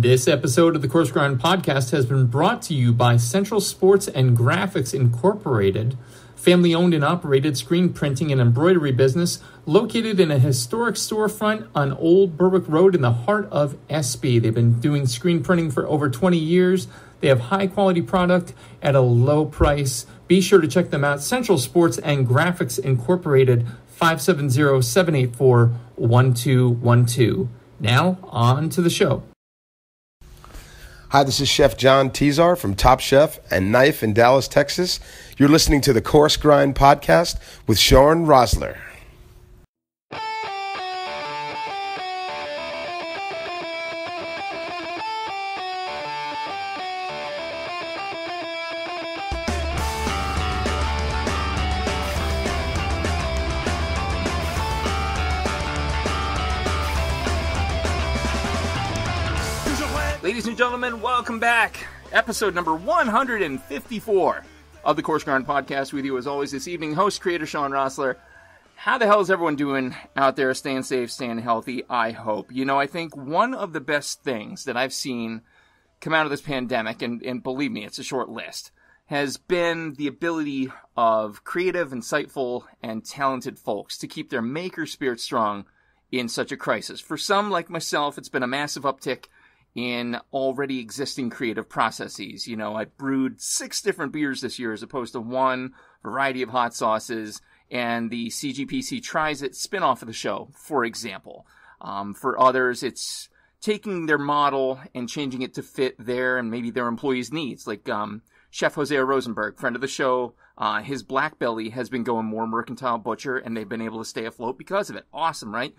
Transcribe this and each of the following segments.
This episode of the Coarse Grind Podcast has been brought to you by Central Sports and Graphics Incorporated, family-owned and operated screen printing and embroidery business located in a historic storefront on Old Berwick Road in the heart of Espy. They've been doing screen printing for over 20 years. They have high-quality product at a low price. Be sure to check them out. Central Sports and Graphics Incorporated, 570-784-1212. Now, on to the show. Hi, this is Chef John Tezar from Top Chef and Knife in Dallas, Texas. You're listening to the Coarse Grind Podcast with Shawn Rosler. Ladies and gentlemen, welcome back. Episode number 154 of the Coarse Grind Podcast. With you as always this evening, host, creator Shawn Rosler. How the hell is everyone doing out there? Staying safe, staying healthy, I hope. You know, I think one of the best things that I've seen come out of this pandemic, and believe me, it's a short list, has been the ability of creative, insightful, and talented folks to keep their maker spirit strong in such a crisis. For some, like myself, it's been a massive uptick in already existing creative processes. You know, I brewed 6 different beers this year as opposed to one variety of hot sauces, and the CGPC Tries It spinoff of the show, for example. For others, it's taking their model and changing it to fit their and maybe their employees' needs. Like Chef Jose Rosenberg, friend of the show, his Black Belly has been going more mercantile butcher, and they've been able to stay afloat because of it. Awesome, right?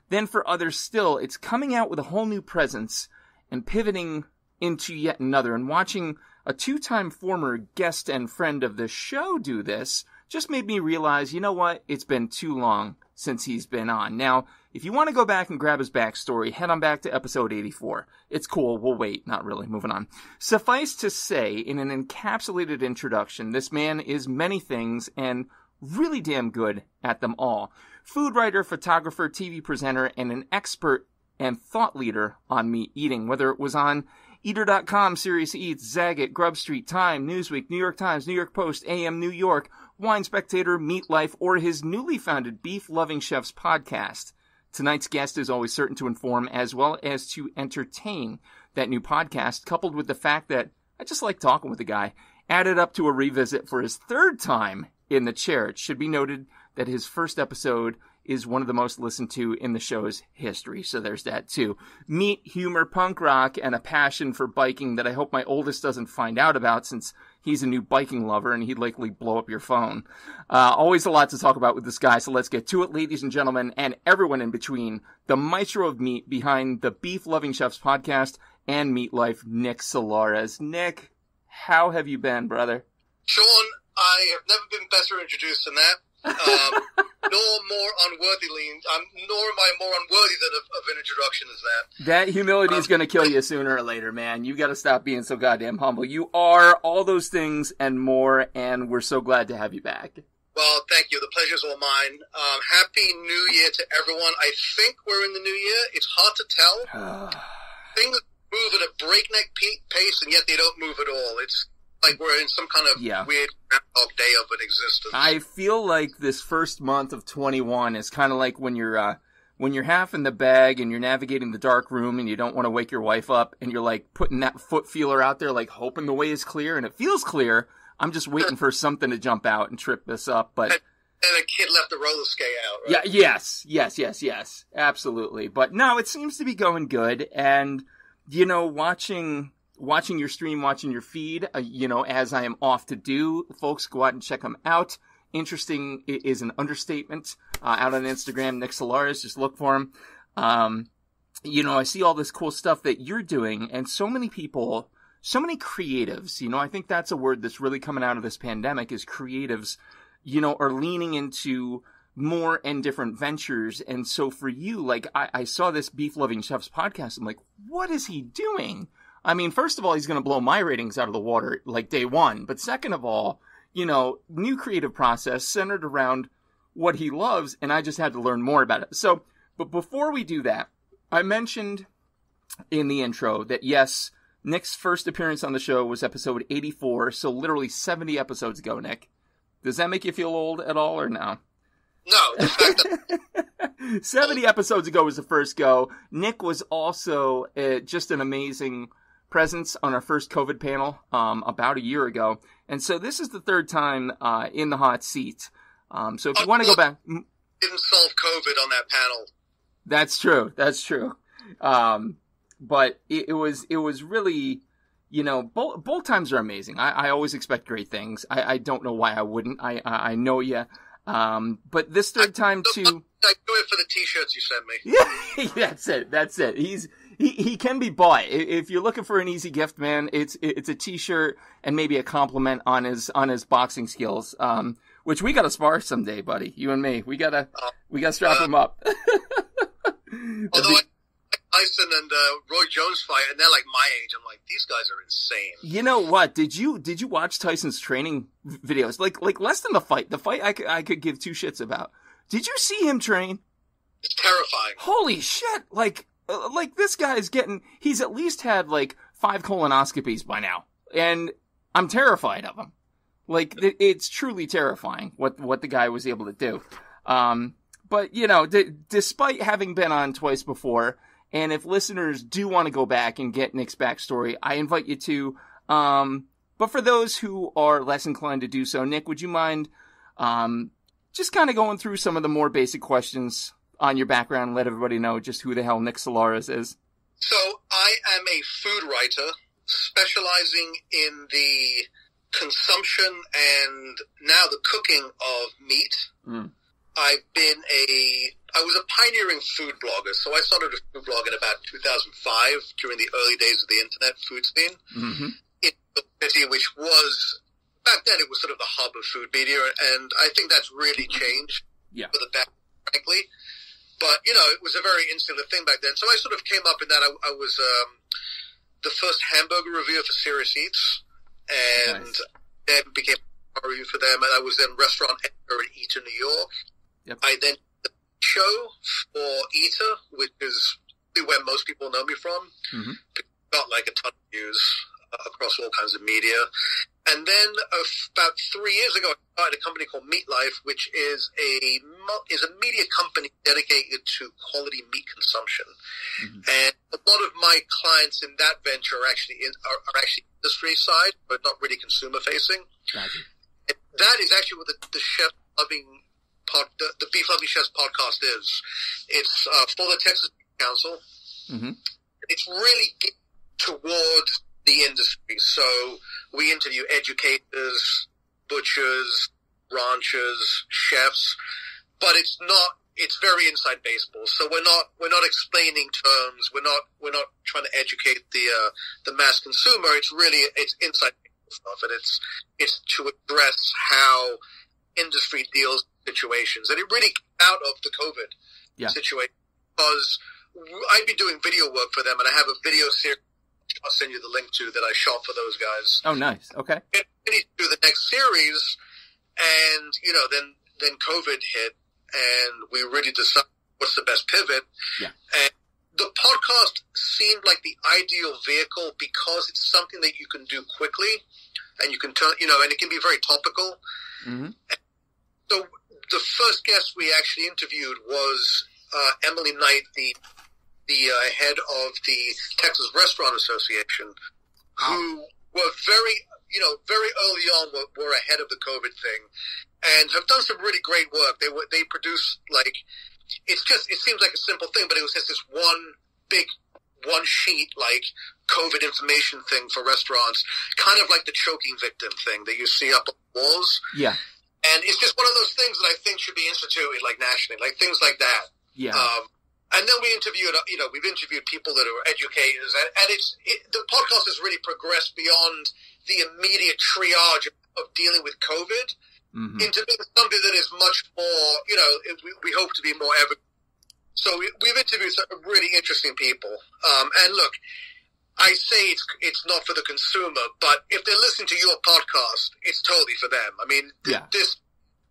Then for others still, it's coming out with a whole new presence and pivoting into yet another. And watching a 2-time former guest and friend of the show do this just made me realize, you know what? It's been too long since he's been on. Now, if you want to go back and grab his backstory, head on back to episode 84. It's cool. We'll wait. Not really. Moving on. Suffice to say, in an encapsulated introduction, this man is many things and really damn good at them all. Food writer, photographer, TV presenter, and an expert and thought leader on meat eating, whether it was on Eater.com, Serious Eats, Zagat, Grub Street, Time, Newsweek, New York Times, New York Post, AM New York, Wine Spectator, Meat Life, or his newly founded Beef Loving Chefs podcast. Tonight's guest is always certain to inform as well as to entertain. That new podcast, coupled with the fact that I just like talking with the guy, added up to a revisit for his 3rd time in the chair. It should be noted that his first episode is one of the most listened to in the show's history. So there's that too. Meat, humor, punk rock, and a passion for biking that I hope my oldest doesn't find out about, since he's a new biking lover and he'd likely blow up your phone. Always a lot to talk about with this guy, so let's get to it, ladies and gentlemen, and everyone in between. The maestro of meat behind the Beef Loving Chefs podcast and Meat Life, Nick Solares. Nick, how have you been, brother? Shawn, I have never been better introduced than that. Nor am I more unworthy than of an introduction as that. That humility is going to kill you sooner or later, man. You got to stop being so goddamn humble. You are all those things and more, and we're so glad to have you back. Well, thank you. The pleasure's all mine. Happy New Year to everyone. I think we're in the new year. It's hard to tell. Things move at a breakneck pace, and yet they don't move at all. It's like we're in some kind of weird Groundhog Day of an existence. I feel like this first month of 21 is kind of like when you're half in the bag and you're navigating the dark room and you don't want to wake your wife up and you're like putting that foot feeler out there, like hoping the way is clear, and it feels clear. I'm just waiting for something to jump out and trip this up, but. And a kid left the roller skate out, right? Yeah, yes, absolutely. But no, it seems to be going good, and you know, watching your stream, watching your feed, as I am off to do. Folks, go out and check them out. Interesting is an understatement. Out on Instagram, Nick Solares, just look for him. I see all this cool stuff that you're doing, and so many people, so many creatives, I think that's a word that's really coming out of this pandemic is creatives, are leaning into more and different ventures. And so for you, like, I saw this Beef Loving Chefs podcast. I'm like, what is he doing? I mean, first of all, he's going to blow my ratings out of the water like day one. But second of all, new creative process centered around what he loves. And I just had to learn more about it. So, but before we do that, I mentioned in the intro that, yes, Nick's first appearance on the show was episode 84, so literally 70 episodes ago, Nick. Does that make you feel old at all, or no? No, the fact that 70 episodes ago was the first go. Nick was also just an amazing presence on our first COVID panel about a year ago. And so this is the third time in the hot seat. So if you want to go back... Didn't solve COVID on that panel. That's true. That's true. But it was really, you know, both times are amazing. I always expect great things. I don't know why I wouldn't. I know you. But this third time too. I do it for the t-shirts you sent me. Yeah, that's it. He can be bought. If you're looking for an easy gift, man, it's a t-shirt and maybe a compliment on his boxing skills. Which we gotta spar someday, buddy. You and me. We gotta strap him up. Although Tyson and Roy Jones fight, and they're like my age. I'm like, these guys are insane. You know what? Did you watch Tyson's training videos? Like less than the fight. The fight I could give two shits about. Did you see him train? It's terrifying. Holy shit! Like this guy's he's at least had like 5 colonoscopies by now, and I'm terrified of him. Like it's truly terrifying what the guy was able to do. But you know, despite having been on twice before. And if listeners do want to go back and get Nick's backstory, I invite you to. But for those who are less inclined to do so, Nick, would you mind just kind of going through some of the more basic questions on your background and let everybody know just who the hell Nick Solares is? So I am a food writer specializing in the consumption and now the cooking of meat. Mm. I was a pioneering food blogger, so I started a food blog in about 2005 during the early days of the internet food scene. Mm-hmm. In the city, which was, back then, it was sort of the hub of food media, and I think that's really changed for the better, frankly. But, you know, it was a very insular thing back then. So I sort of came up in that. I was the first hamburger reviewer for Serious Eats, and then became a review for them, and I was then restaurant editor at Eater, New York. Yep. I then did a show for Eater, which is where most people know me from. Mm-hmm. Got like a ton of views across all kinds of media. And then about 3 years ago, I started a company called Meat Life, which is a media company dedicated to quality meat consumption. Mm-hmm. And a lot of my clients in that venture are actually industry side, but not really consumer facing. Gotcha. And that is actually what the chef loving the Beef Loving Chefs podcast is. It's for the Texas Council. Mm-hmm. It's really geared towards the industry. So we interview educators, butchers, ranchers, chefs, but it's very inside baseball. So we're not explaining terms. We're not trying to educate the mass consumer. It's inside baseball stuff, and it's to address how industry deals with situations. And it really came out of the COVID situation, because I've been doing video work for them, and I have a video series I'll send you the link to that I shot for those guys. Oh, nice. Okay. And we need to do the next series, and, you know, then COVID hit, and we really decided what's the best pivot. Yeah. And the podcast seemed like the ideal vehicle because it's something that you can do quickly, and you can turn, you know, and it can be very topical. Mm-hmm. So the first guest we actually interviewed was Emily Knight, the head of the Texas Restaurant Association, who were very early on were ahead of the COVID thing, and have done some really great work. They produce, like, it seems like a simple thing, but it was just this one sheet, like, COVID information thing for restaurants, kind of like the choking victim thing that you see up on the walls. Yeah. And it's just one of those things that I think should be instituted, like, nationally, like things like that. Yeah. And then we've interviewed people that are educators, and the podcast has really progressed beyond the immediate triage of dealing with COVID into being something that is much more, you know, we hope to be more evident. So we've interviewed some really interesting people. And look, I say it's not for the consumer, but if they're listening to your podcast, it's totally for them. I mean, this,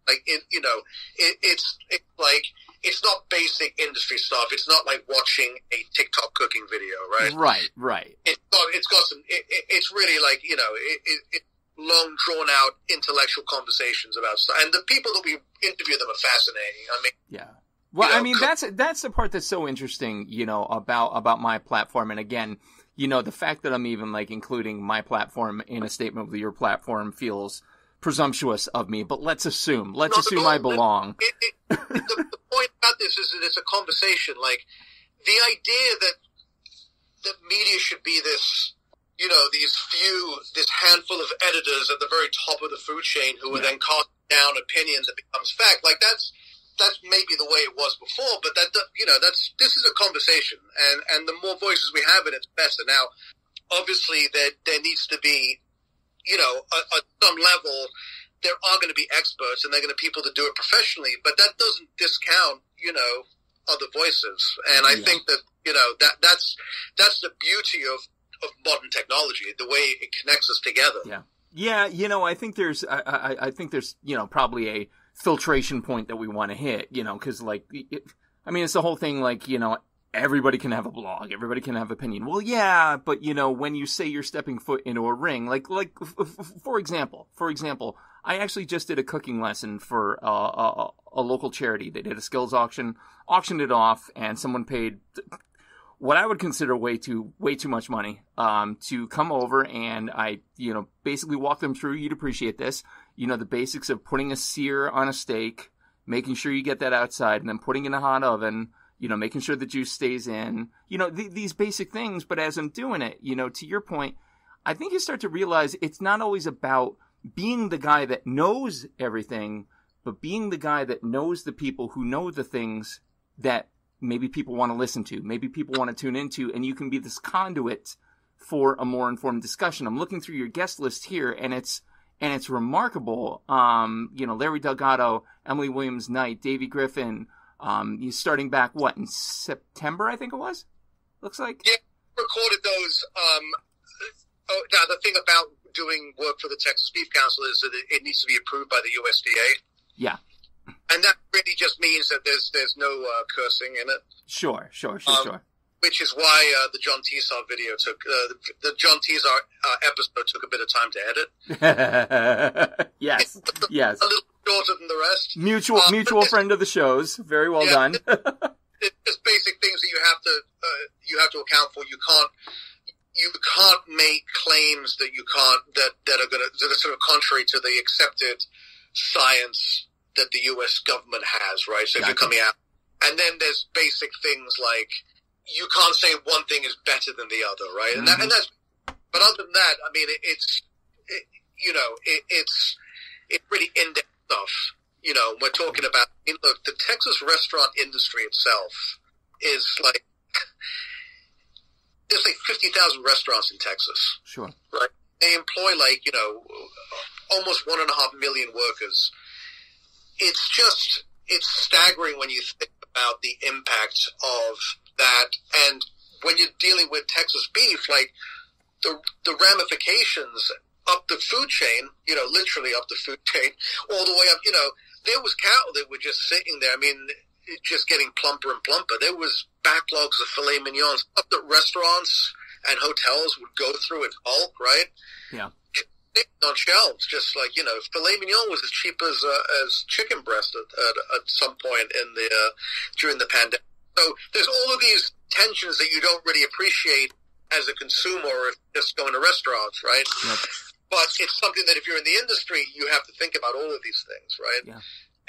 like, it's like, it's not basic industry stuff. It's not like watching a TikTok cooking video, right? Right. It's got some. It's really like it long drawn out intellectual conversations about stuff, and the people that we interview them are fascinating. I mean, yeah. Well, I mean that's the part that's so interesting, about my platform, and again, the fact that I'm even like including my platform in a statement with your platform feels presumptuous of me, but let's assume I belong. The point about this is that it's a conversation. Like the idea that media should be this, this handful of editors at the very top of the food chain who are then casting down opinions that becomes fact. Like that's maybe the way it was before, but this is a conversation, and the more voices we have in it, it's better. Now, obviously, there needs to be, at some level, there are going to be experts, and there are going to be people that do it professionally, but that doesn't discount, other voices. And I think that, that's the beauty of modern technology, the way it connects us together. Yeah. Yeah. I think there's, probably a filtration point that we want to hit, because it's the whole thing, everybody can have a blog, everybody can have opinion. Well, yeah, but when you say you're stepping foot into a ring, for example, I actually just did a cooking lesson for a local charity. They did a skills auctioned it off, and someone paid what I would consider way too much money to come over, and I basically walk them through. You'd appreciate this, the basics of putting a sear on a steak, making sure you get that outside, and then putting it in a hot oven. Making sure the juice stays in, these basic things. But as I'm doing it, to your point, I think you start to realize it's not always about being the guy that knows everything, but being the guy that knows the people who know the things that maybe people want to listen to, maybe people want to tune into, and you can be this conduit for a more informed discussion. I'm looking through your guest list here, and it's remarkable. Larry Delgado, Emily Williams-Knight, Davey Griffin. He's starting back, in September, I think it was? Looks like. Yeah, recorded those. Now, the thing about doing work for the Texas Beef Council is that it needs to be approved by the USDA. Yeah. And that really just means that there's no cursing in it. Sure. Which is why the John Teasar video took, the John Teasar episode took a bit of time to edit. Yes. A little shorter than the rest. Mutual friend of the show's. Very well done. It's just basic things that you have to account for. You can't make claims that are sort of contrary to the accepted science that the U.S. government has, right? So if you're coming out, and then there's basic things like you can't say one thing is better than the other, right? Mm-hmm. And that's. But other than that, I mean, it's pretty in-depth stuff. We're talking about, look, the Texas restaurant industry itself is there's 50,000 restaurants in Texas. Sure. Right? They employ almost 1.5 million workers. It's staggering when you think about the impact of that. And when you're dealing with Texas beef, the ramifications up the food chain, literally up the food chain, all the way up, there was cattle that were just sitting there. I mean, just getting plumper and plumper. There was backlogs of filet mignons up that restaurants and hotels would go through in bulk, right? Yeah. On shelves, just filet mignon was as cheap as chicken breast at some point during the pandemic. So there's all of these tensions that you don't really appreciate as a consumer or if you're just going to restaurants, right? Yep. But it's something that if you're in the industry, you have to think about all of these things, right? Yeah.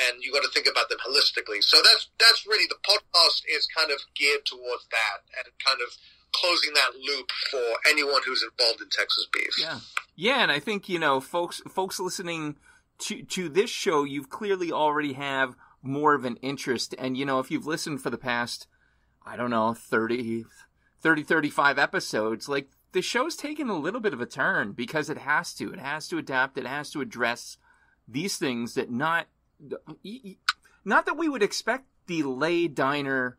And you got to think about them holistically. So that's really, the podcast is kind of geared towards that and kind of closing that loop for anyone who's involved in Texas beef. Yeah, and I think, folks listening to this show, you've clearly already have more of an interest. And, if you've listened for the past, 30, 35 episodes, the show's taken a little bit of a turn because it has to. It has to adapt. It has to address these things that not that we would expect the lay diner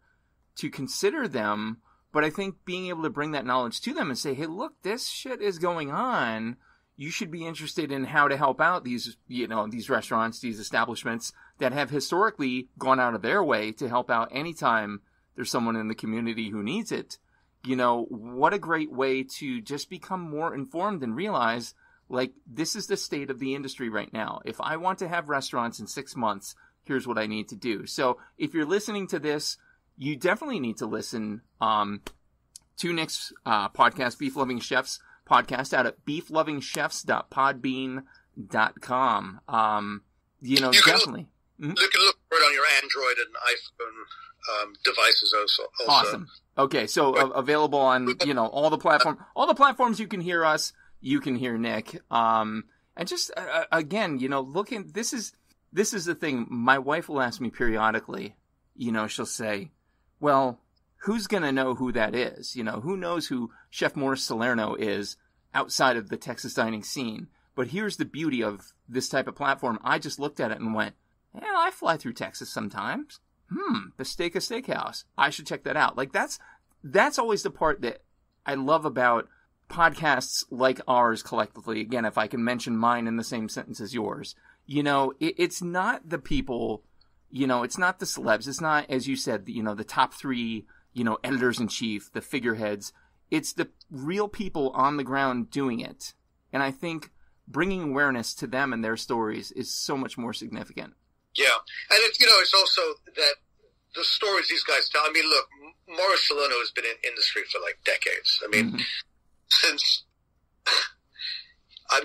to consider them, but I think being able to bring that knowledge to them and say, hey, look, this shit is going on. you should be interested in how to help out these, these restaurants, these establishments that have historically gone out of their way to help out anytime there's someone in the community who needs it. What a great way to just become more informed and realize, like, this is the state of the industry right now. If I want to have restaurants in 6 months, here's what I need to do. So if you're listening to this, you definitely need to listen to Nick's podcast, Beef Loving Chefs podcast, out at beeflovingchefs.podbean.com. Definitely. You can look for it on your Android and iPhone devices also. Awesome. Okay, so available on all the platforms you can hear us, you can hear Nick. And just again, looking, this is the thing. My wife will ask me periodically. She'll say, "Well, who's gonna know who that is? Who knows who Chef Morris Salerno is outside of the Texas dining scene?" But here's the beauty of this type of platform. I just looked at it and went, "Yeah, I fly through Texas sometimes. Bistecca Steakhouse. I should check that out." Like, that's always the part that I love about podcasts like ours collectively. Again, if I can mention mine in the same sentence as yours, it's not the people, it's not the celebs. It's not, as you said, the top 3, editors-in-chief, the figureheads. It's the real people on the ground doing it. And I think bringing awareness to them and their stories is so much more significant. Yeah, and it's also that the stories these guys tell. I mean, look, Morris Salerno has been in industry for like decades. I mean, since I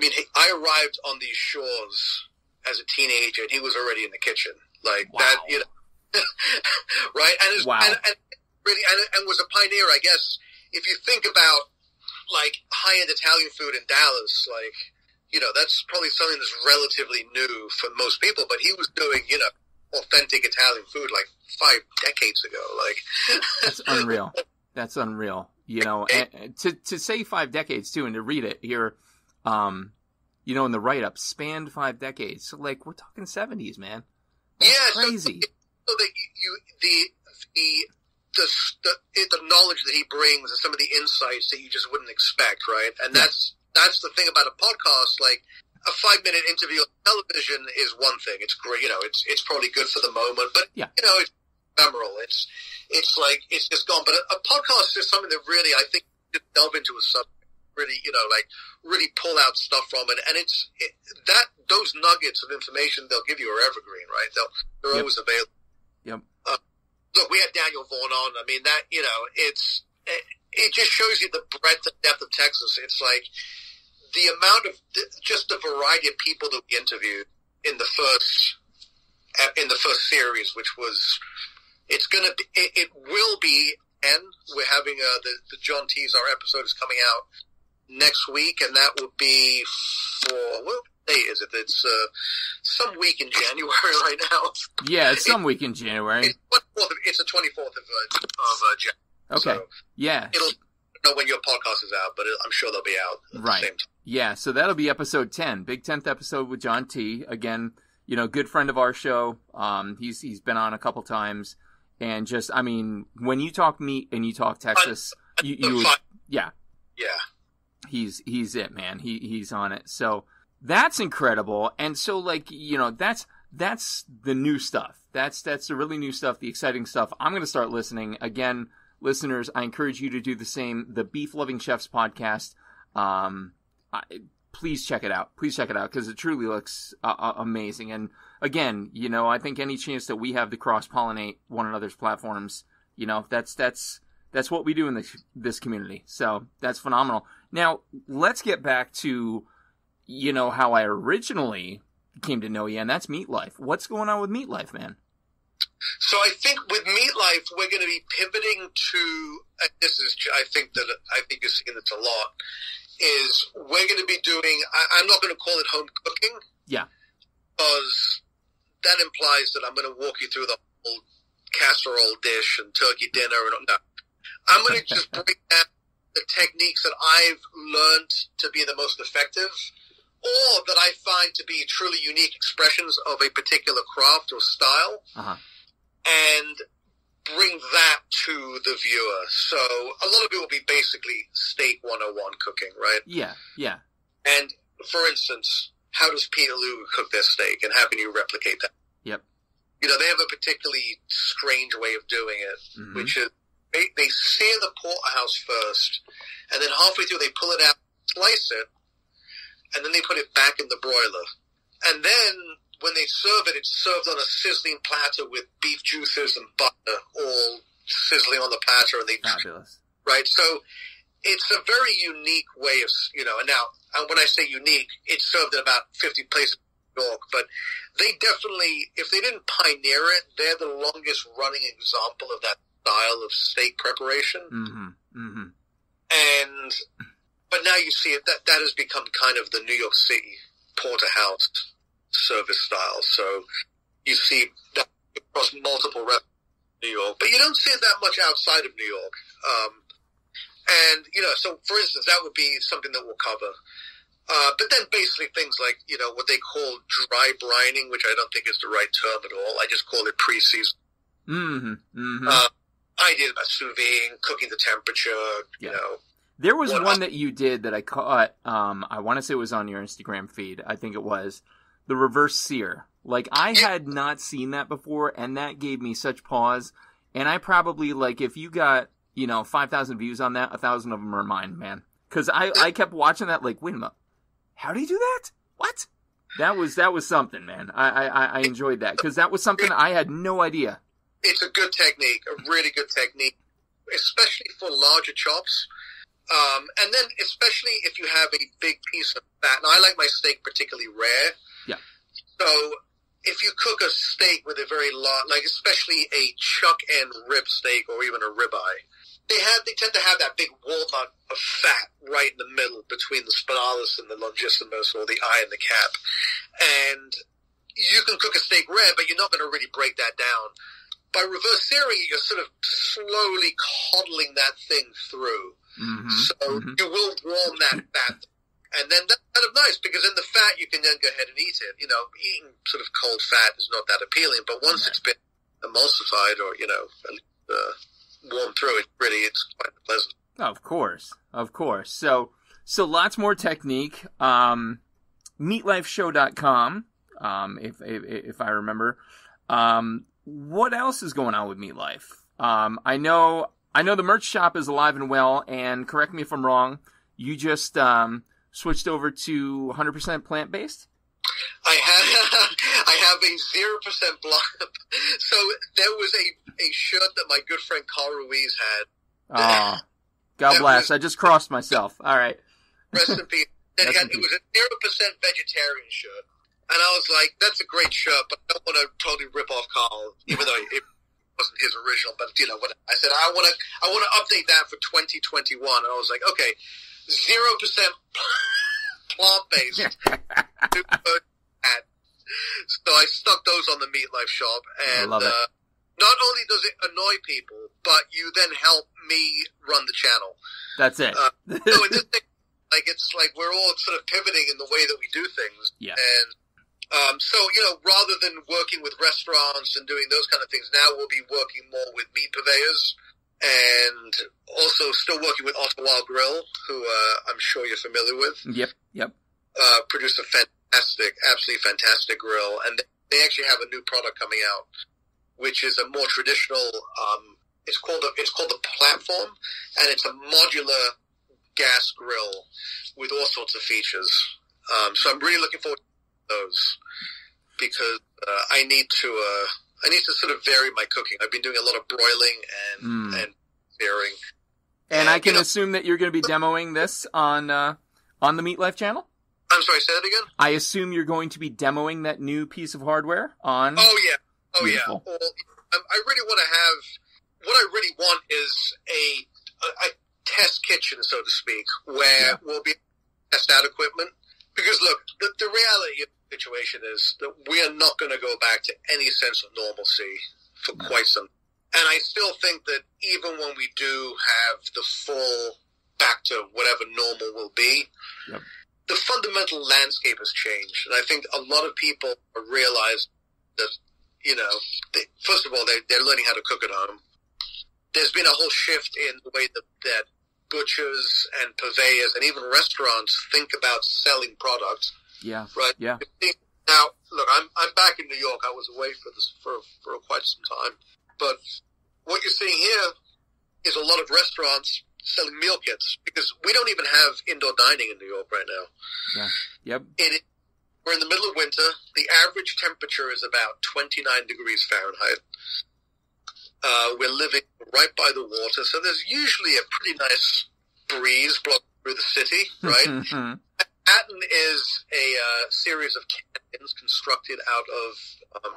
arrived on these shores as a teenager, and he was already in the kitchen, like that. Right? And really, and was a pioneer, I guess. If you think about like high-end Italian food in Dallas, like, that's probably something that's relatively new for most people, but he was doing, authentic Italian food like 5 decades ago. Like, that's unreal. That's unreal. And to say 5 decades too, and to read it here, in the write-up, spanned 5 decades. So like, we're talking 70s, man. That's crazy. So that the knowledge that he brings and some of the insights that you just wouldn't expect, right? And that's the thing about a podcast. Like, a 5-minute interview on television is one thing. It's great, it's probably good for the moment, but it's ephemeral. It's like, it's just gone. But a podcast is something that really, I think, you delve into a subject, really, really pull out stuff from it. And those nuggets of information they'll give you are evergreen, right? They're always available. Yep. Look, we had Daniel Vaughn on. I mean, that, it just shows you the breadth and depth of Texas. It's like the amount of, just the variety of people that we interviewed in the first series, which was, it will be, and we're having the John Teasar episode is coming out next week, and that will be for, what day is it? It's some week in January right now. Yeah, it's some week in January. It's the 24th of January. Okay. So yeah. It'll know when your podcast is out, but I'm sure they'll be out at the same time. Yeah, so that'll be episode 10. Big 10th episode with John T. Again, good friend of our show. He's been on a couple times. And just, I mean, when you talk meat and you talk Texas, yeah. He's it, man. He's on it. So that's incredible. And so, like, that's the new stuff. That's the really new stuff, the exciting stuff. I'm going to start listening. Again, listeners, I encourage you to do the same. The Beef Loving Chefs podcast. Please check it out. Because it truly looks amazing. And again, I think any chance that we have to cross-pollinate one another's platforms, that's what we do in this community. So that's phenomenal. Now, let's get back to, how I originally came to know you, and that's Meat Life. What's going on with Meat Life, man? So I think with Meat Life, we're going to be pivoting to, I think you're seeing this a lot, is we're going to be doing, I'm not going to call it home cooking. Yeah. Because that implies that I'm going to walk you through the whole casserole dish and turkey dinner. And no. I'm going to just bring down the techniques that I've learned to be the most effective, or that I find to be truly unique expressions of a particular craft or style, and bring that to the viewer. So a lot of it will be basically steak 101 cooking, right? Yeah. And for instance, how does Peterloo cook their steak, and how can you replicate that? Yep. You know, they have a particularly strange way of doing it, which is they sear the porterhouse first, and then halfway through they pull it out, slice it, and then they put it back in the broiler. And then when they serve it, it's served on a sizzling platter with beef juices and butter all sizzling on the platter. And Fabulous. Right? So it's a very unique way of, you know, and now when I say unique, it's served in about 50 places in New York, but they definitely, if they didn't pioneer it, they're the longest running example of that style of steak preparation. And, but now you see it, that has become kind of the New York City porterhouse service style. So you see that across multiple restaurants in New York, but you don't see it that much outside of New York. And, you know, so for instance, that would be something that we'll cover. But then basically things like, you know, what they call dry brining, which I don't think is the right term at all. I just call it pre-season. Ideas about sous vide, cooking the temperature, you know. There was one that you did that I caught, I want to say it was on your Instagram feed. I think it was the reverse sear. Like, I had not seen that before, and that gave me such pause. And I probably, like, if you got, you know, 5,000 views on that, 1,000 of them are mine, man. Because I kept watching that, like, wait a minute, how do you do that? What? That was something, man. I enjoyed that, because that was something I had no idea. It's a good technique, a really good technique, especially for larger chops. And then especially if you have a big piece of fat. Now, I like my steak particularly rare. Yeah. So if you cook a steak with a very large, like especially a chuck and rib steak or even a ribeye, they tend to have that big walnut of fat right in the middle between the spinalis and the longissimus, or the eye and the cap. And you can cook a steak rare, but you're not going to really break that down. By reverse searing, you're sort of slowly coddling that thing through. So you will warm that fat. And then that's kind of nice, because in the fat, you can then go ahead and eat it. You know, eating sort of cold fat is not that appealing, but once it's been emulsified or, you know, warmed through, it's quite pleasant. Of course. So lots more technique. Meatlifeshow.com, if I remember. What else is going on with Meat Life? I know the merch shop is alive and well, and correct me if I'm wrong, you just switched over to 100% plant-based? I have a 0% block. So there was a shirt that my good friend Carl Ruiz had. God bless. I just crossed myself. All right. Rest in peace. It was a 0% vegetarian shirt. And I was like, that's a great shirt, but I don't want to totally rip off Carl, even though it wasn't his original. But, you know, I said, I want to update that for 2021. And I was like, okay, 0% plant-based. So I stuck those on the Meat Life shop. And I love it. Not only does it annoy people, but you then help me run the channel. That's it. So in this thing, like, it's like we're all sort of pivoting in the way that we do things. Yeah. And so, you know, rather than working with restaurants and doing those kind of things, now we'll be working more with meat purveyors, and also still working with Ottawa Grill, who I'm sure you're familiar with. Yep. Produce a absolutely fantastic grill, and they actually have a new product coming out, which is a more traditional. It's called the Platform, and it's a modular gas grill with all sorts of features. So I'm really looking forward to those, because I need to sort of vary my cooking. I've been doing a lot of broiling and searing. And I can assume that you're going to be demoing this on the Meat Life channel? I'm sorry, say that again? I assume you're going to be demoing that new piece of hardware on... Oh, yeah. Beautiful. Well, I really want to have... What I really want is a test kitchen, so to speak, where we'll be test out equipment. Because, look, the reality of the situation is that we are not going to go back to any sense of normalcy for quite some time. And I still think that even when we do have the full back to whatever normal will be, the fundamental landscape has changed. And I think a lot of people realize that, you know, first of all, they're learning how to cook at home. There's been a whole shift in the way that butchers and purveyors and even restaurants think about selling products. Yeah. Right. Yeah. Now, look, I'm back in New York. I was away for quite some time, but what you're seeing here is a lot of restaurants selling meal kits because we don't even have indoor dining in New York right now. Yeah. Yep. We're in the middle of winter. The average temperature is about 29 degrees Fahrenheit. We're living right by the water, so there's usually a pretty nice breeze blowing through the city, right? Manhattan is a series of canyons constructed out of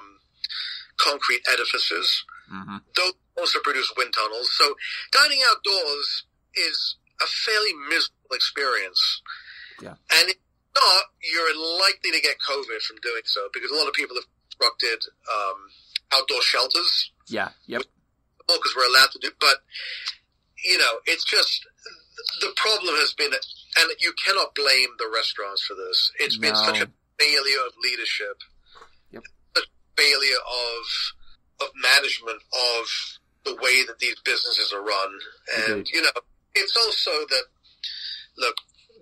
concrete edifices. Mm-hmm. Those also produce wind tunnels. So dining outdoors is a fairly miserable experience. Yeah. And if not, you're likely to get COVID from doing so because a lot of people have constructed outdoor shelters. Yeah. Yep. Because we're allowed to do, but it's just the problem has been, and you cannot blame the restaurants for this. It's been such a failure of leadership, such a failure of management of the way that these businesses are run, and it's also that look,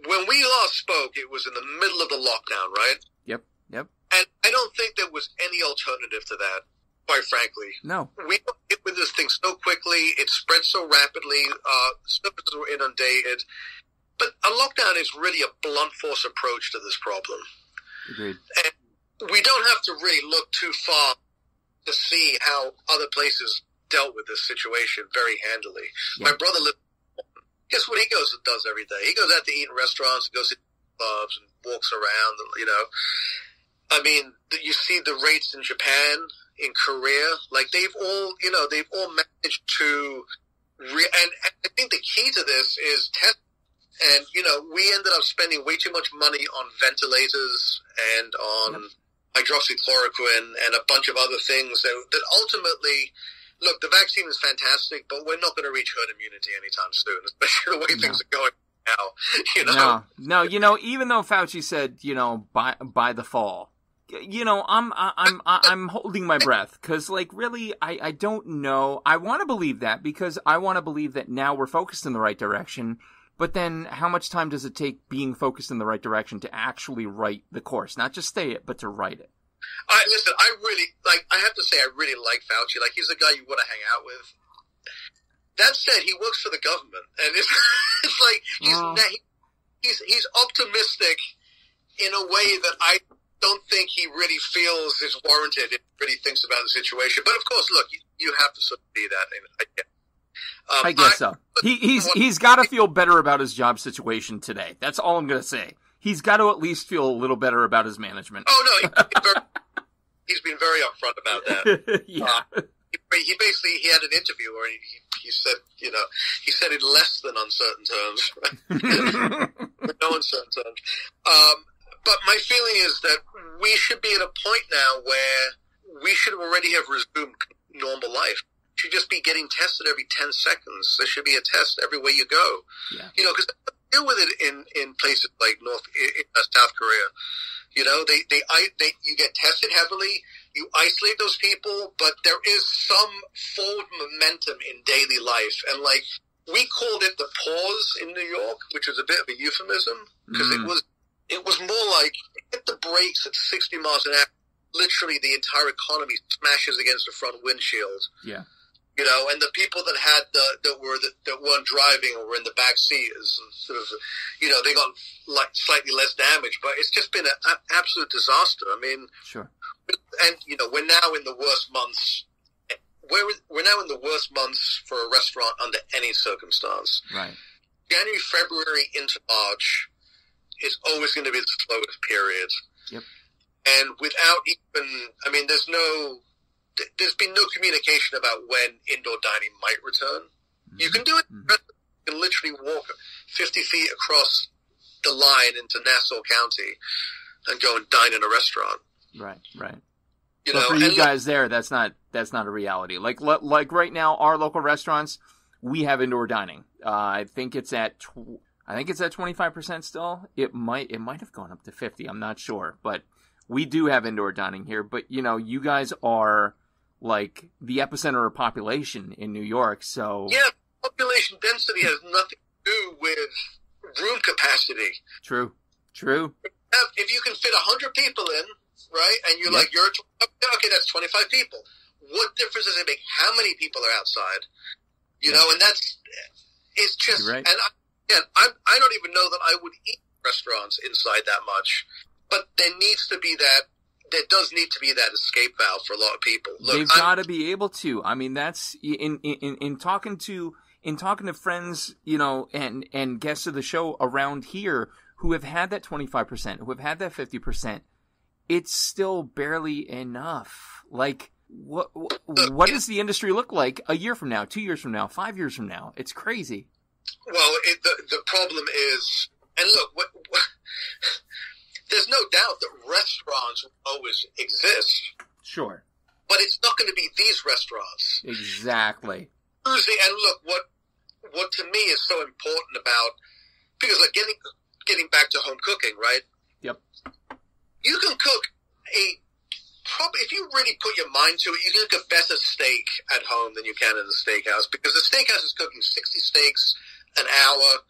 when we last spoke, it was in the middle of the lockdown, right? Yep. And I don't think there was any alternative to that. Quite frankly, no. We hit with this thing so quickly. It spread so rapidly. Services were inundated. But a lockdown is really a blunt force approach to this problem. Agreed. And we don't have to really look too far to see how other places dealt with this situation very handily. Yeah. My brother lives. Guess what he goes and does every day? He goes out to eat in restaurants, goes to clubs, and walks around. And, I mean, you see the rates in Japan. In Korea, like they've all managed to, and I think the key to this is test. And we ended up spending way too much money on ventilators and on hydroxychloroquine and a bunch of other things that ultimately, look, the vaccine is fantastic, but we're not going to reach herd immunity anytime soon, especially the way things are going now. No, even though Fauci said, by the fall. I'm holding my breath because, really, I don't know. I want to believe that because I want to believe that now we're focused in the right direction. But then, how much time does it take being focused in the right direction to actually write the course, not just stay it, but to write it? Listen, I have to say, I really like Fauci. Like, he's the guy you want to hang out with. That said, he works for the government, and it's like he's optimistic in a way that I don't think he really feels is warranted if he really thinks about the situation. But of course, look, you have to sort of be that. I guess so. He's got to feel better about his job situation today. That's all I'm going to say. He's got to at least feel a little better about his management. Oh no, he's been very upfront about that. Yeah. He basically had an interview where he said he said in less than uncertain terms, right? No uncertain terms. But my feeling is that we should be at a point now where we should already have resumed normal life. We should just be getting tested every 10 seconds. There should be a test everywhere you go. Yeah. Because deal with it in places like South Korea. They you get tested heavily. You isolate those people, but there is some forward momentum in daily life. And we called it the pause in New York, which was a bit of a euphemism because it was more like hit the brakes at 60 miles an hour. Literally, the entire economy smashes against the front windshield. Yeah. And the people that had that weren't driving or were in the back seat is sort of, they got slightly less damage. But it's just been an absolute disaster. I mean, sure. And we're now in the worst months. We're now in the worst months for a restaurant under any circumstance. Right. January, February into March is always going to be the slowest period. Yep. And without there's been no communication about when indoor dining might return. Mm-hmm. You can do it. You can literally walk 50 feet across the line into Nassau County and go and dine in a restaurant. Right. But for you guys there, that's not a reality. Like right now, our local restaurants, we have indoor dining. I think it's at 25% still. It might have gone up to 50. I'm not sure, but we do have indoor dining here. But you guys are like the epicenter of population in New York. So yeah, population density has nothing to do with room capacity. True. If you can fit 100 people in, right, and you're like, okay, that's 25 people. What difference does it make how many people are outside? You know, and it's just, right. And I don't even know that I would eat restaurants inside that much, but there does need to be that escape valve for a lot of people. Look, they've got to be able to. I mean, that's in talking to friends, you know, and guests of the show around here who have had that 25%, who have had that 50%. It's still barely enough. Like, what does the industry look like a year from now, 2 years from now, 5 years from now? It's crazy. Well, the problem is, and look, there's no doubt that restaurants will always exist. Sure. But it's not going to be these restaurants. Exactly. And look, what to me is so important about, because like getting back to home cooking, right? Yep. You can cook if you really put your mind to it, you can cook a better steak at home than you can in the steakhouse, because the steakhouse is cooking 60 steaks an hour,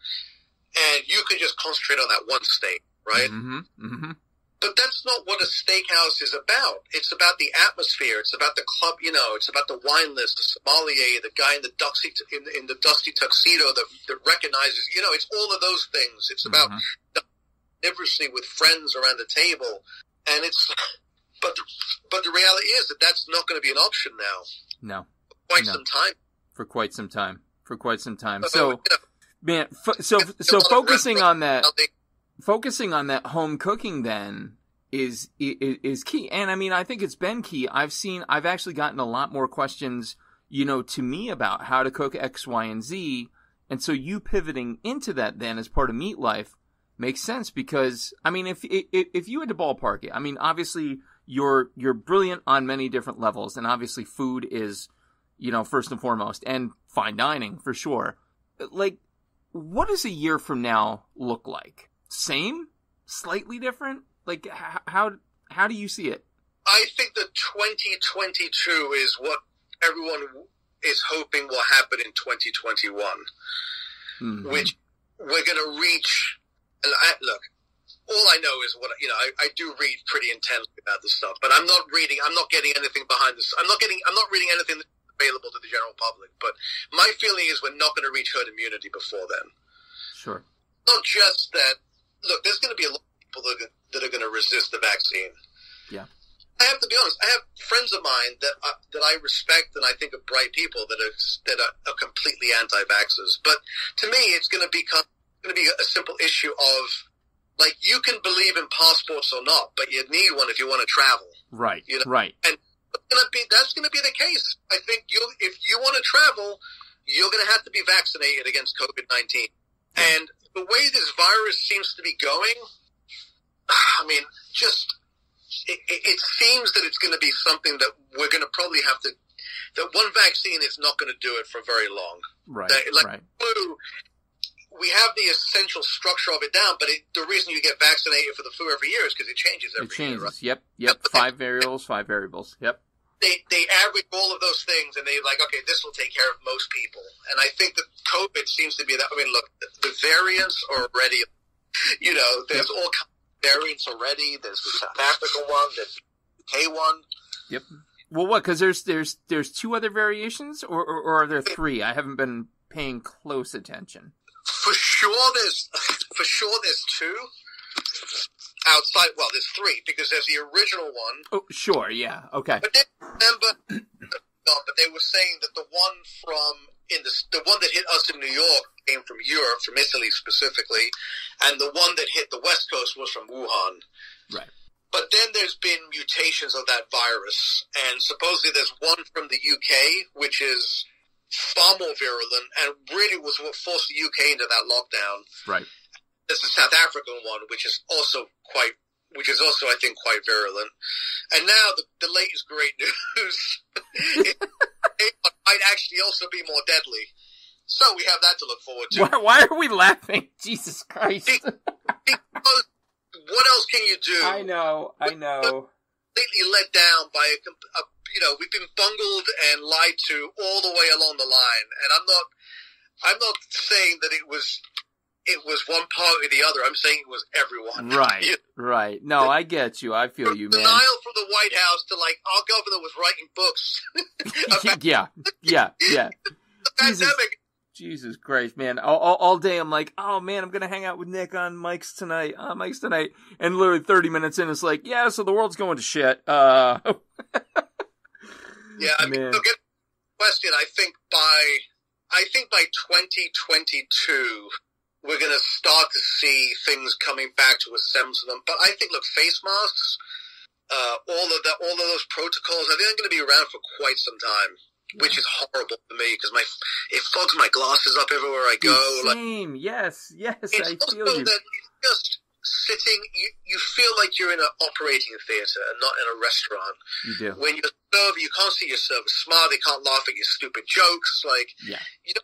and you can just concentrate on that one steak, right? Mm-hmm. Mm-hmm. But that's not what a steakhouse is about. It's about the atmosphere. It's about the club, you know, it's about the wine list, the sommelier, the guy in the dusty tuxedo that recognizes, you know, it's all of those things. It's about the diversity with friends around the table. And but the reality is that that's not going to be an option now. No. For quite some time. For quite some time. So, man, so focusing on that. Focusing on that home cooking then is key. And I mean, I think it's been key. I've actually gotten a lot more questions, you know, to me about how to cook X, Y, and Z. And so you pivoting into that then as part of Meat Life makes sense, because I mean, if you had to ballpark it, I mean, obviously you're brilliant on many different levels, and obviously food is, you know, first and foremost, and fine dining for sure. Like, what does a year from now look like? Same? Slightly different? Like, how do you see it? I think that 2022 is what everyone is hoping will happen in 2021, which we're going to reach. And look, all I know is what, you know, I do read pretty intensely about this stuff, but I'm not getting anything behind this. I'm not reading anything that's available to the general public, but my feeling is we're not going to reach herd immunity before then. Sure. Not just that. Look, there's going to be a lot of people that are going to resist the vaccine. Yeah. I have to be honest. I have friends of mine that I respect and I think are bright people that are completely anti-vaxxers. But to me, it's going to be a simple issue of, like, you can believe in passports or not, but you need one if you want to travel. Right. You know? Right. And that's going to be the case. I think if you want to travel, you're going to have to be vaccinated against COVID-19. And the way this virus seems to be going, I mean, it seems that it's going to be something that we're going to probably have to, that one vaccine is not going to do it for very long. Right. Like flu, we have the essential structure of it down, but the reason you get vaccinated for the flu every year is because it changes every year. Right? Yep. 5 variables. Yep. They average all of those things, and they're like, okay, this will take care of most people. And I think that COVID seems to be that. I mean, look, the variants are already, you know, there's all kinds of variants already. There's the South African one, there's the UK one. Yep. Well, what? Because there's 2 other variations, or are there 3? I haven't been paying close attention. For sure, there's 2. Outside, well, there's 3 because there's the original one. Oh, sure, yeah, okay. But then remember, but they were saying that the one that hit us in New York came from Europe, from Italy specifically, and the one that hit the West Coast was from Wuhan. Right. But then there's been mutations of that virus, and supposedly there's one from the UK, which is far more virulent, and really was what forced the UK into that lockdown. Right. There's the South African one, which is also I think quite virulent. And now the latest great news, it might actually also be more deadly. So we have that to look forward to. Why are we laughing? Jesus Christ! Because what else can you do? I know. Completely let down by we've been bungled and lied to all the way along the line, and I'm not saying that it was one part or the other. I'm saying it was everyone. Right, right. No, I get you. I feel you, man. Denial from the White House to, like, our governor was writing books. Yeah. The pandemic. Jesus Christ, man. All day I'm like, oh, man, I'm going to hang out with Nick on Mike's tonight. And literally 30 minutes in, it's like, yeah, so the world's going to shit. Yeah, I mean, look at the question. I think by 2022, we're going to start to see things coming back to a semblance of them. But I think, look, face masks, all of those protocols, I think they're going to be around for quite some time, which is horrible for me because it fogs my glasses up everywhere I go. Same, yes, I feel you. That it's just sitting, you feel like you're in an operating theater and not in a restaurant. You do. When you're a server, you can't see your server smile. They can't laugh at your stupid jokes. Like, yeah. You know,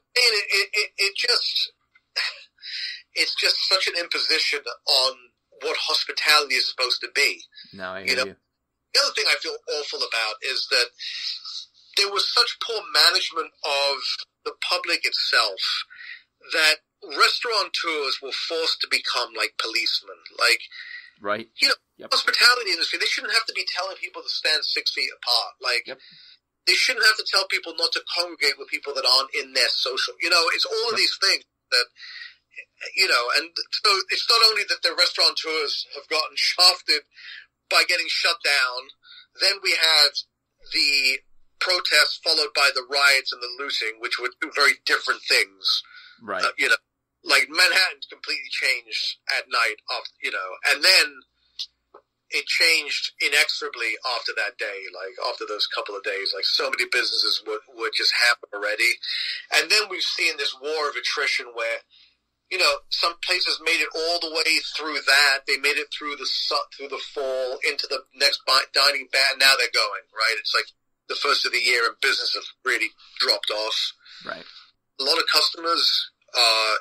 it's just such an imposition on what hospitality is supposed to be. No, I hear you. The other thing I feel awful about is that there was such poor management of the public itself that restaurateurs were forced to become like policemen. Like, right. You know, hospitality industry, they shouldn't have to be telling people to stand 6 feet apart. Like, they shouldn't have to tell people not to congregate with people that aren't in their social. You know, it's all of these things that, you know, and so it's not only that the restaurateurs have gotten shafted by getting shut down, then we had the protests followed by the riots and the looting, which were two very different things. Right. You know, like Manhattan completely changed at night, you know, and then it changed inexorably after that day, like after those couple of days, like so many businesses would just happen already. And then we've seen this war of attrition where, you know, some places made it all the way through that. They made it through the fall into the next dining ban. Now they're going, right? It's like the first of the year and business have really dropped off. Right. A lot of customers,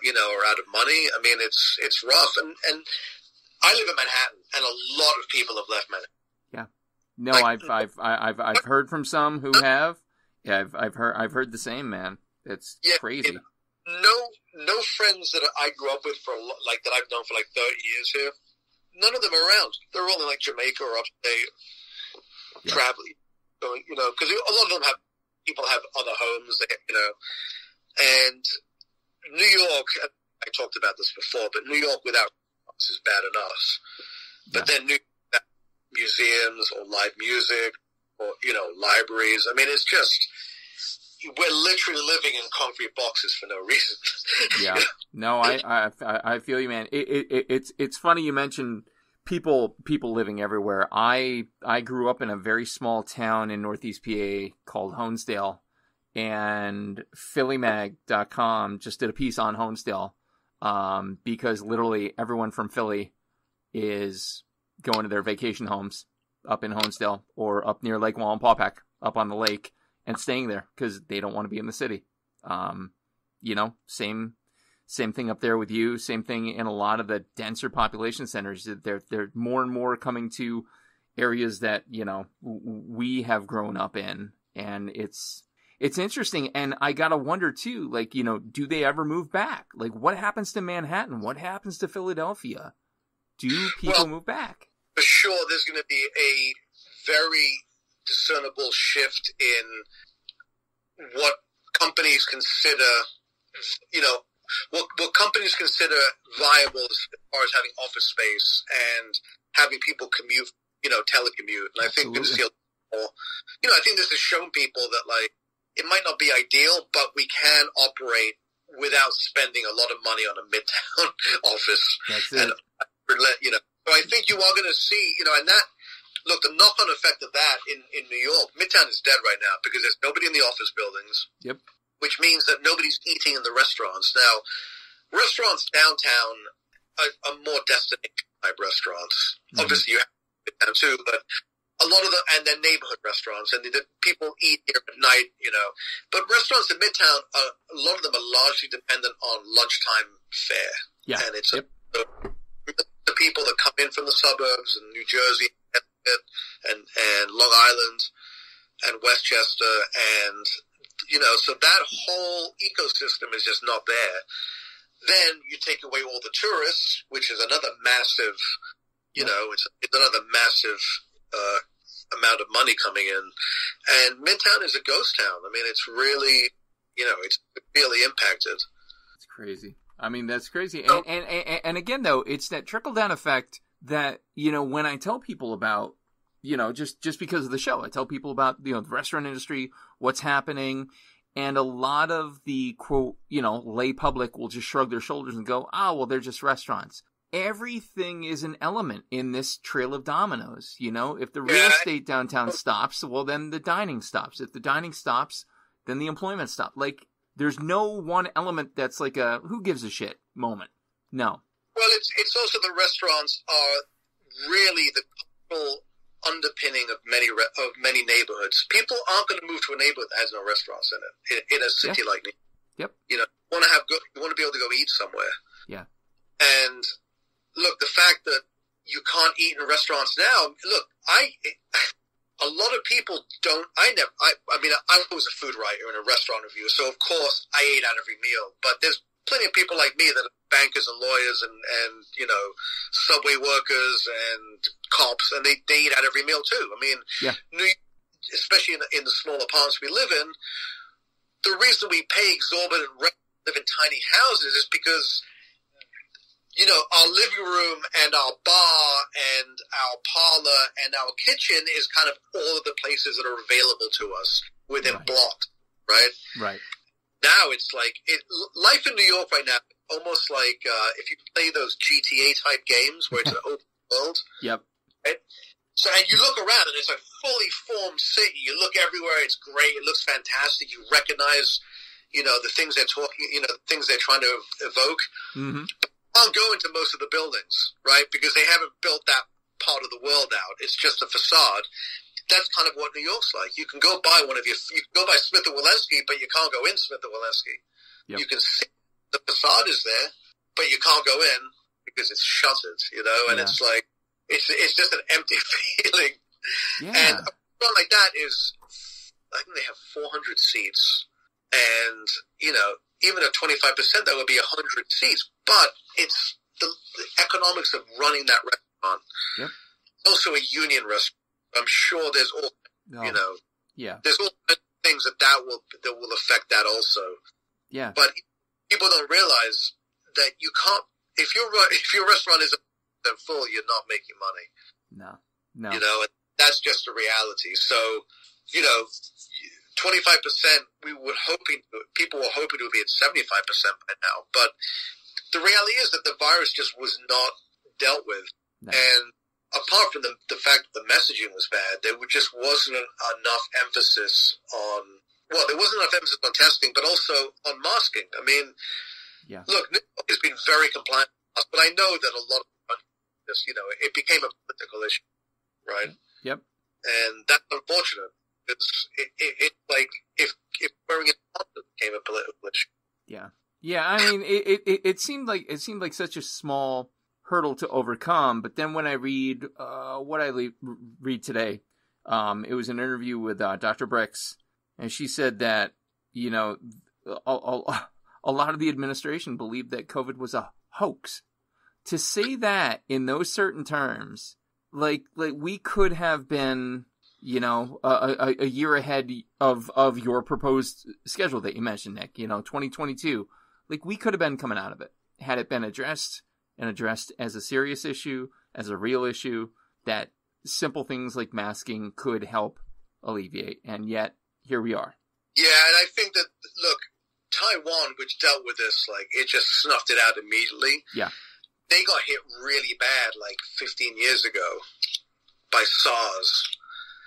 you know, are out of money. I mean, it's rough. And I live in Manhattan, and a lot of people have left Manhattan. Yeah. No, like, I've heard from some who have. Yeah, I've heard the same, man. It's crazy. You know, no friends that I grew up with that I've known for like 30 years here. None of them are around. They're all in like Jamaica or upstate, traveling. So, you know, because a lot of them people have other homes, you know, and New York. I talked about this before, but New York without is bad enough. But then museums or live music or, you know, libraries. I mean, it's just, we're literally living in concrete boxes for no reason. Yeah. No, I feel you, man. It's funny you mentioned people living everywhere. I grew up in a very small town in Northeast PA called Honesdale, and PhillyMag.com just did a piece on Honesdale, because literally everyone from Philly is going to their vacation homes up in Honesdale or up near Lake Wallenpaupack, up on the lake, and staying there because they don't want to be in the city. You know, same thing up there with you. Same thing in a lot of the denser population centers. They're more and more coming to areas that, you know, we have grown up in, and it's interesting. And I gotta wonder too, like, you know, do they ever move back? Like, what happens to Manhattan? What happens to Philadelphia? Do people move back? For sure, there's going to be a very discernible shift in what companies consider, you know, what companies consider viable as far as having office space and having people commute, you know, telecommute. And I think we're going to see a lot more, you know, I think this has shown people that, like, it might not be ideal, but we can operate without spending a lot of money on a midtown office. That's it. And, you know, so I think you are going to see, you know, and that, look, the knock-on effect of that in New York, Midtown is dead right now because there's nobody in the office buildings. Yep. Which means that nobody's eating in the restaurants. Now, restaurants downtown are more destination-type restaurants. Mm-hmm. Obviously, you have Midtown too, but a lot of and they're neighborhood restaurants, and the people eat here at night, you know. But restaurants in Midtown, a lot of them are largely dependent on lunchtime fare. Yeah. And it's the people that come in from the suburbs and New Jersey and Long Island and Westchester, and so that whole ecosystem is just not there. Then you take away all the tourists, which is another massive, it's another massive amount of money coming in. And Midtown is a ghost town. I mean, it's really, it's really impacted. It's crazy. I mean, that's crazy. And again, though, it's that trickle-down effect that, when I tell people about, just because of the show, I tell people about, the restaurant industry, what's happening, and a lot of the, quote, lay public will just shrug their shoulders and go, well, they're just restaurants. Everything is an element in this trail of dominoes. If the real estate downtown stops, well, then the dining stops. If the dining stops, then the employment stops. Like, there's no one element that's like a who gives a shit moment. No. Well, it's also the restaurants are really the cultural underpinning of many neighborhoods. People aren't going to move to a neighborhood that has no restaurants in it. In a city like New York. Yep. You want to be able to go eat somewhere. Yeah. And look, the fact that you can't eat in restaurants now. Look, a lot of people don't. I was a food writer and a restaurant reviewer, so of course I ate out every meal. But there's plenty of people like me that are bankers and lawyers and subway workers and cops, and they eat out every meal too. I mean, New York, especially in the small apartments we live in, the reason we pay exorbitant rent, live in tiny houses, is because our living room and our bar and our parlor and our kitchen is kind of all of the places that are available to us within blocks, right? Right. Now it's like life in New York right now, almost like if you play those GTA type games where it's an open world. Yep. Right? So, and you look around and it's a fully formed city. You look everywhere. It's great. It looks fantastic. You recognize, the things they're talking, the things they're trying to evoke. Mm-hmm. I'll go into most of the buildings, right? Because they haven't built that part of the world out. It's just a facade. That's kind of what New York's like. You can go by you can go by Smith & Wollensky, but you can't go in Smith & Wollensky. Yep. You can see the facade is there, but you can't go in because it's shuttered, and it's like, it's just an empty feeling. Yeah. And a restaurant like that is, I think they have 400 seats, and, even at 25%, that would be 100 seats. But it's the economics of running that restaurant. Yep. Also a union restaurant. I'm sure there's all, there's all things that will affect that also. Yeah. But people don't realize that you can't, if your restaurant isn't full, you're not making money. No. And that's just a reality. So, 25%, people were hoping it would be at 75% by now. But the reality is that the virus just was not dealt with. No. And apart from the fact that the messaging was bad, there just wasn't enough emphasis on, there wasn't enough emphasis on testing, but also on masking. I mean, look, New York has been very compliant, but I know that a lot of this, it became a political issue, right? Yep. And that's unfortunate. It's like if wearing it became a political issue. Yeah. I mean, it seemed like such a small hurdle to overcome. But then when I read what I read today, it was an interview with Dr. Bricks, and she said that a lot of the administration believed that COVID was a hoax. To say that in those certain terms, like we could have been, a year ahead of your proposed schedule that you mentioned, Nick, 2022, like we could have been coming out of it had it been addressed as a serious issue, as a real issue that simple things like masking could help alleviate. And yet here we are. Yeah. And I think that, look, Taiwan, which dealt with this, like it just snuffed it out immediately. Yeah. They got hit really bad like 15 years ago by SARS.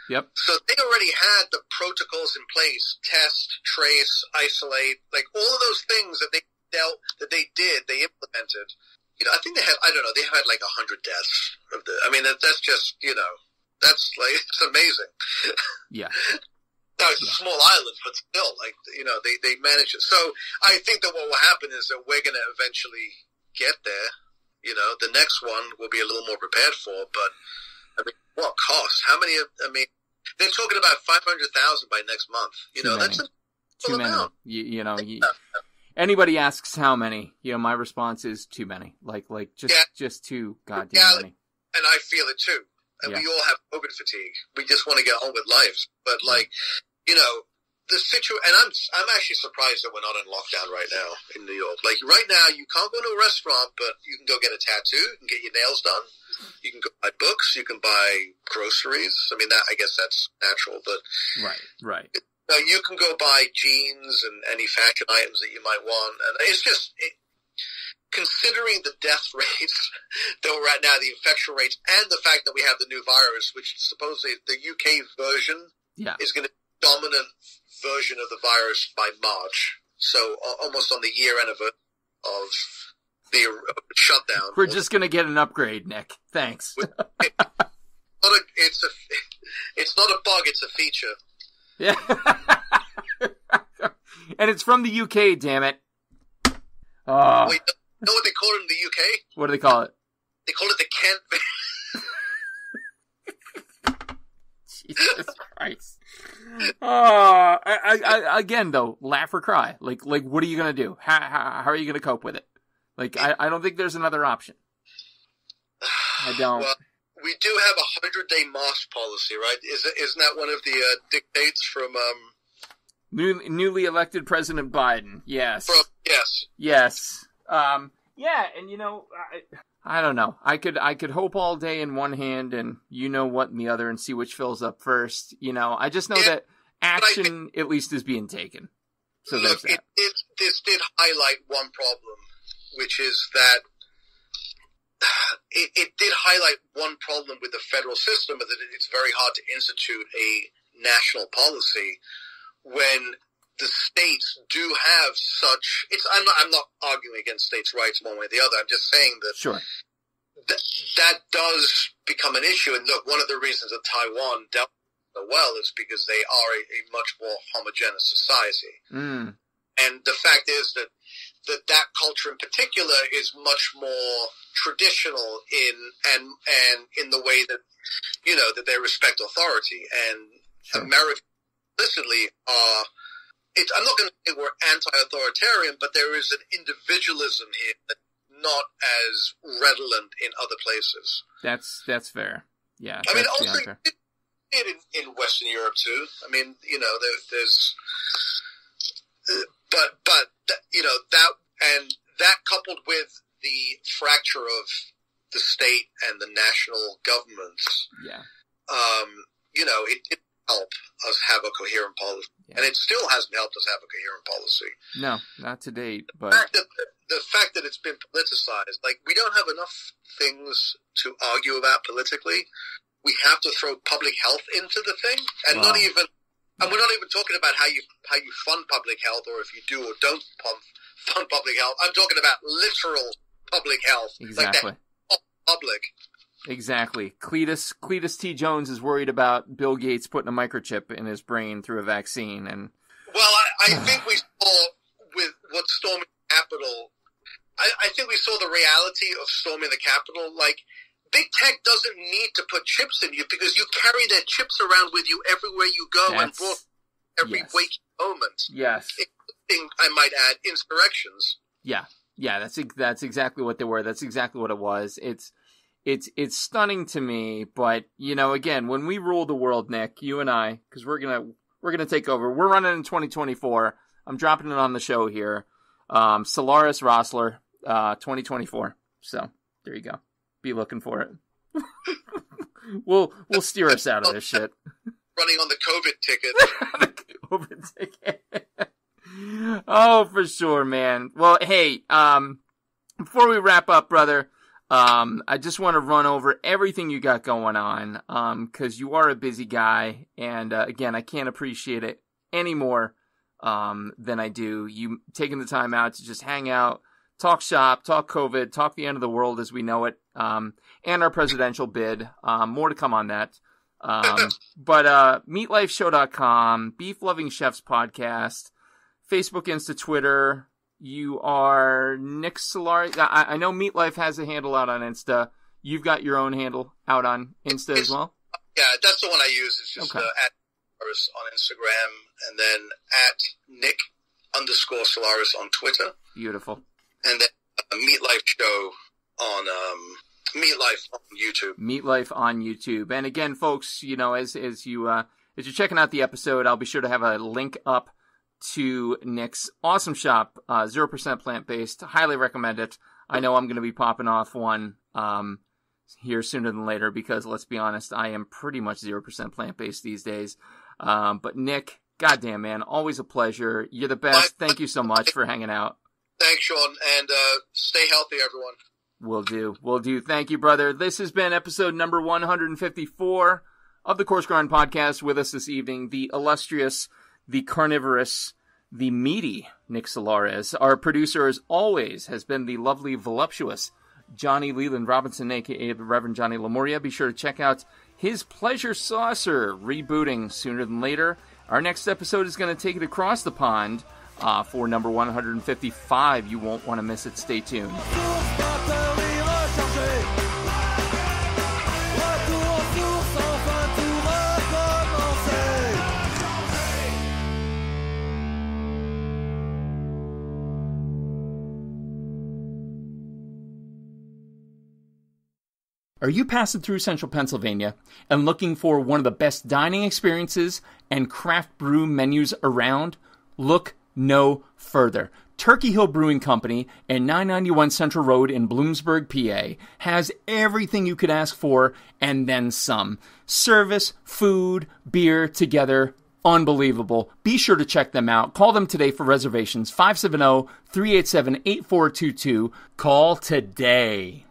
Yep. So they already had the protocols in place: test, trace, isolate, like all of those things that they implemented. I think they had like 100 deaths that's just, that's like, it's amazing. Yeah. Now it's a small island, but still, like, they managed it. So I think that what will happen is that we're going to eventually get there. The next one will be a little more prepared for, but what cost? How many? They're talking about 500,000 by next month. Too many. Anybody asks how many, my response is too many. Just too goddamn many. And I feel it too. And we all have COVID fatigue. We just want to get on with life. But the situation, and I'm actually surprised that we're not in lockdown right now in New York. Like right now, you can't go to a restaurant, but you can go get a tattoo, you can get your nails done, you can go buy books, you can buy groceries. I mean, I guess that's natural, but right. You can go buy jeans and any fashion items that you might want, and it's just considering the death rates that we're at now, the infection rates, and the fact that we have the new virus, which supposedly the UK version is going to be the dominant version of the virus by March, so almost on the year anniversary of the shutdown. We're just going to get an upgrade, Nick. Thanks. It's not a bug, it's a feature. Yeah. And it's from the UK, damn it. Oh. Wait, you know what they call it in the UK? What do they call it? They call it the Kent. Jesus Christ. I again though, laugh or cry. Like what are you gonna do? How are you gonna cope with it? I don't think there's another option. I don't. Well, we do have a 100-day mask policy, right? Isn't that one of the dictates from newly elected President Biden? Yes. Yes. Yeah, and I don't know. I could hope all day in one hand and what in the other and see which fills up first. I just know that action at least is being taken. So look, there's that. This did highlight one problem, which is that it did highlight one problem with the federal system, that it's very hard to institute a national policy when the states do have such. I'm not arguing against states' rights one way or the other. I'm just saying that sure. That does become an issue. And look, one of the reasons that Taiwan dealt so well is because they are a much more homogeneous society. Mm. And the fact is that culture in particular is much more traditional in the way that that they respect authority. And sure. Americans implicitly are. I'm not going to say we're anti-authoritarian, but there is an individualism here that's not as redolent in other places. That's fair. Yeah. I mean, also in Western Europe too. I mean, there's, but that and that coupled with the fracture of the state and the national governments. Yeah. It didn't help us have a coherent policy. Yeah. And it still hasn't helped us have a coherent policy. No, not to date. But the fact that it's been politicized, we don't have enough things to argue about politically. We have to throw public health into the thing, and we're not even talking about how you fund public health, or if you do or don't fund public health. I'm talking about literal public health. Exactly. Public. Exactly. Cletus T. Jones is worried about Bill Gates putting a microchip in his brain through a vaccine, and I think we saw with what storming the Capitol. I think we saw the reality of storming the Capitol. Big tech doesn't need to put chips in you because you carry their chips around with you everywhere you go and every waking moment. Yes. Including, I might add, insurrections. Yeah. That's exactly what they were. That's exactly what it was. It's stunning to me, but again, when we rule the world, Nick, you and I, because we're gonna take over. We're running in 2024. I'm dropping it on the show here. Solaris Rosler, 2024. So there you go. Be looking for it. We'll steer us out of this shit. Running on the COVID ticket. The COVID ticket. Oh, for sure, man. Well, hey, before we wrap up, brother. I just want to run over everything you got going on, cause you are a busy guy. And, again, I can't appreciate it any more, than I do. You taking the time out to just hang out, talk shop, talk COVID, talk the end of the world as we know it, and our presidential bid. More to come on that. But meatlifeshow.com, Beef Loving Chefs Podcast, Facebook, Insta, Twitter. You are Nick Solari. I know Meat Life has a handle out on Insta. You've got your own handle out on Insta as well? Yeah, that's the one I use. It's just okay. at Solaris on Instagram, and then at Nick_Solaris on Twitter. Beautiful. And then Meat Life Show on Meat Life on YouTube. Meat Life on YouTube. And again, folks, you know, as you're checking out the episode, I'll be sure to have a link up to Nick's awesome shop, 0% plant-based. Highly recommend it. I know I'm going to be popping off one here sooner than later because, let's be honest, I am pretty much 0% plant-based these days. But Nick, goddamn, man, always a pleasure. You're the best. Thank you so much for hanging out. Thanks, Shawn, and stay healthy, everyone. Will do. Thank you, brother. This has been episode number 154 of the Coarse Grind Podcast. With us this evening, the illustrious, the carnivorous, the meaty Nick Solaris. Our producer, as always, has been the lovely, voluptuous Johnny Leland Robinson, a.k.a. the Reverend Johnny Lamoria. Be sure to check out his Pleasure Saucer, rebooting sooner than later. Our next episode is going to take it across the pond for number 155. You won't want to miss it. Stay tuned. Are you passing through central Pennsylvania and looking for one of the best dining experiences and craft brew menus around? Look no further. Turkey Hill Brewing Company and 991 Central Road in Bloomsburg, PA has everything you could ask for and then some. Service, food, beer together. Unbelievable. Be sure to check them out. Call them today for reservations. 570-387-8422. Call today.